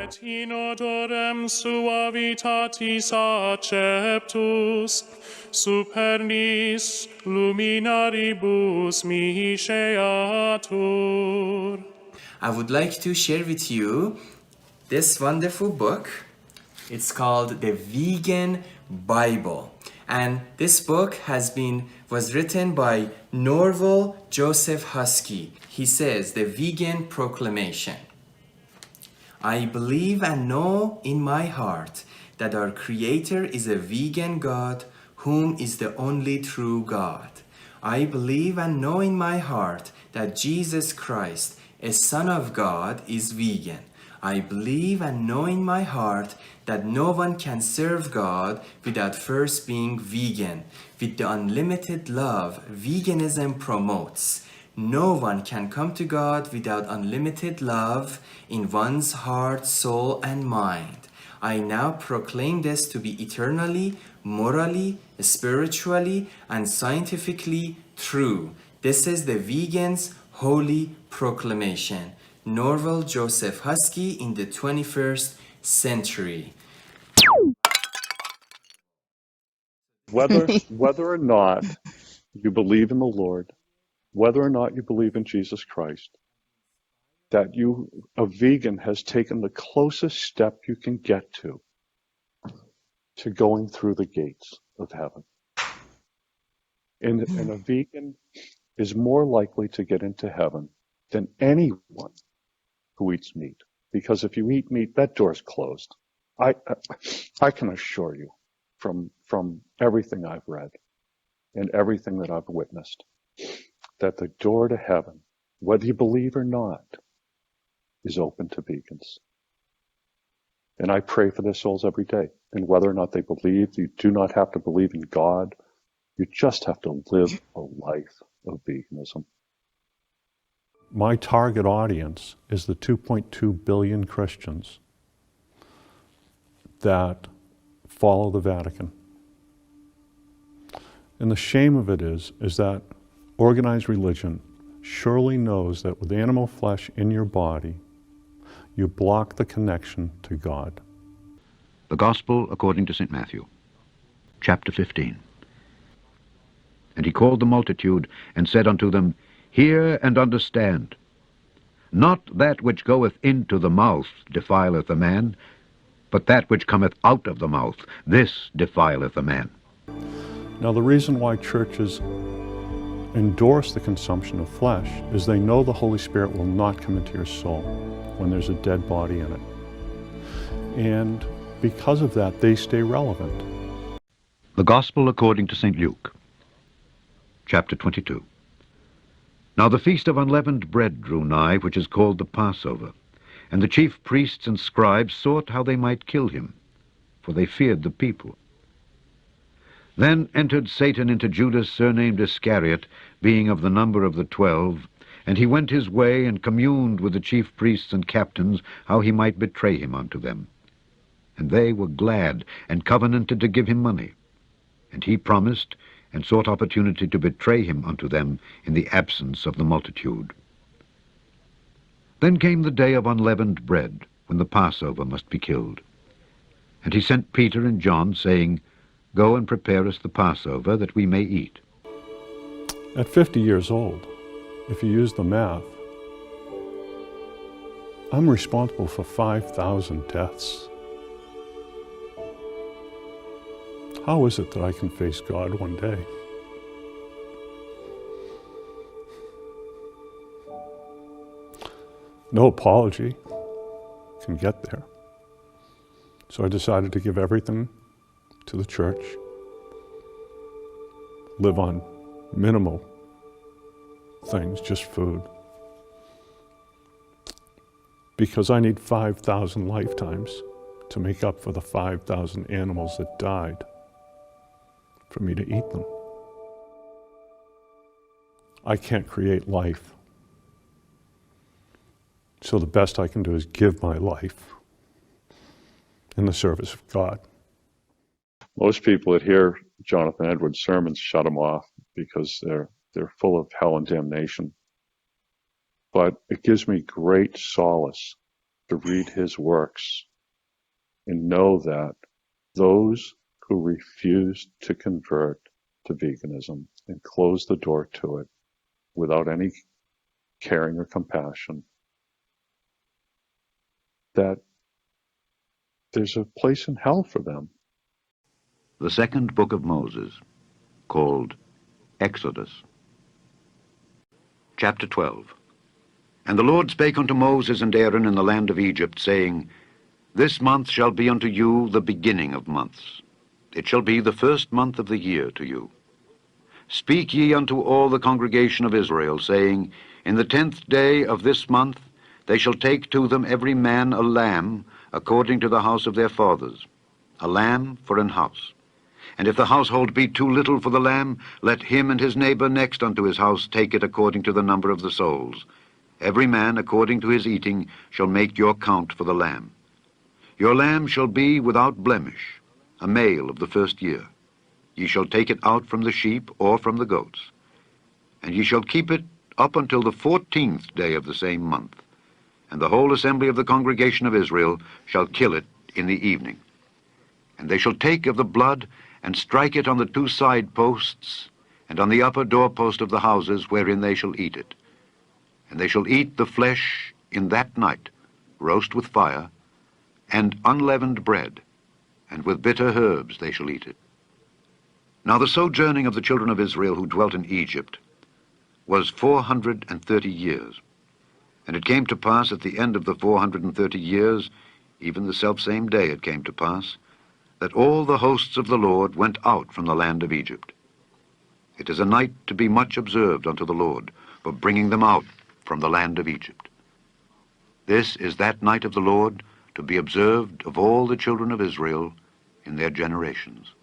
et in odorem suavitatis acceptus, supernis luminaribus misceatur. I would like to share with you this wonderful book. It's called The Vegan Bible. And this book was written by Norval Joseph Husky. He says, The Vegan Proclamation. I believe and know in my heart that our Creator is a vegan God, whom is the only true God. I believe and know in my heart that Jesus Christ, a Son of God, is vegan. I believe and know in my heart that no one can serve God without first being vegan. With the unlimited love veganism promotes, no one can come to God without unlimited love in one's heart, soul, and mind. I now proclaim this to be eternally, morally, spiritually, and scientifically true. This is the vegan's holy proclamation. Norval Joseph Husky in the 21st century. Whether or not you believe in the Lord, whether or not you believe in Jesus Christ, that a vegan has taken the closest step you can get to going through the gates of heaven. And a vegan is more likely to get into heaven than anyone who eats meat. Because if you eat meat, that door's closed. I can assure you from everything I've read and everything that I've witnessed, that the door to heaven, whether you believe or not, is open to vegans. And I pray for their souls every day. And whether or not they believe, you do not have to believe in God. You just have to live a life of veganism. My target audience is the 2.2 billion Christians that follow the Vatican. And the shame of it is that organized religion surely knows that with animal flesh in your body, you block the connection to God. The Gospel according to St. Matthew, chapter 15. And he called the multitude, and said unto them, Hear and understand. Not that which goeth into the mouth defileth a man, but that which cometh out of the mouth, this defileth a man. Now the reason why churches endorse the consumption of flesh is they know the Holy Spirit will not come into your soul when there's a dead body in it. And because of that, they stay relevant. The Gospel according to St. Luke, chapter 22. Now the feast of unleavened bread drew nigh, which is called the Passover. And the chief priests and scribes sought how they might kill him, for they feared the people. Then entered Satan into Judas, surnamed Iscariot, being of the number of the 12, and he went his way and communed with the chief priests and captains how he might betray him unto them. And they were glad, and covenanted to give him money. And he promised, and sought opportunity to betray him unto them in the absence of the multitude. Then came the day of unleavened bread, when the Passover must be killed. And he sent Peter and John, saying, Go and prepare us the Passover, that we may eat. At 50 years old, if you use the math, I'm responsible for 5,000 deaths. How is it that I can face God one day? No apology can get there. So I decided to give everything to the church, live on minimal things, just food, because I need 5,000 lifetimes to make up for the 5,000 animals that died for me to eat them. I can't create life. So the best I can do is give my life in the service of God. Most people that hear Jonathan Edwards' sermons shut them off because they're full of hell and damnation. But it gives me great solace to read his works and know that those who refuse to convert to veganism and close the door to it without any caring or compassion, that there's a place in hell for them. The second book of Moses, called Exodus. Chapter 12. And the Lord spake unto Moses and Aaron in the land of Egypt, saying, This month shall be unto you the beginning of months. It shall be the first month of the year to you. Speak ye unto all the congregation of Israel, saying, In the 10th day of this month they shall take to them every man a lamb, according to the house of their fathers, a lamb for an house. And if the household be too little for the lamb, let him and his neighbor next unto his house take it according to the number of the souls. Every man according to his eating shall make your count for the lamb. Your lamb shall be without blemish, a male of the first year. Ye shall take it out from the sheep or from the goats. And ye shall keep it up until the 14th day of the same month. And the whole assembly of the congregation of Israel shall kill it in the evening. And they shall take of the blood, and strike it on the 2 side posts, and on the upper doorpost of the houses wherein they shall eat it. And they shall eat the flesh in that night, roast with fire, and unleavened bread, and with bitter herbs they shall eat it. Now the sojourning of the children of Israel who dwelt in Egypt was 430 years. And it came to pass at the end of the 430 years, even the selfsame day it came to pass, that all the hosts of the Lord went out from the land of Egypt. It is a night to be much observed unto the Lord, for bringing them out from the land of Egypt. This is that night of the Lord, to be observed of all the children of Israel in their generations.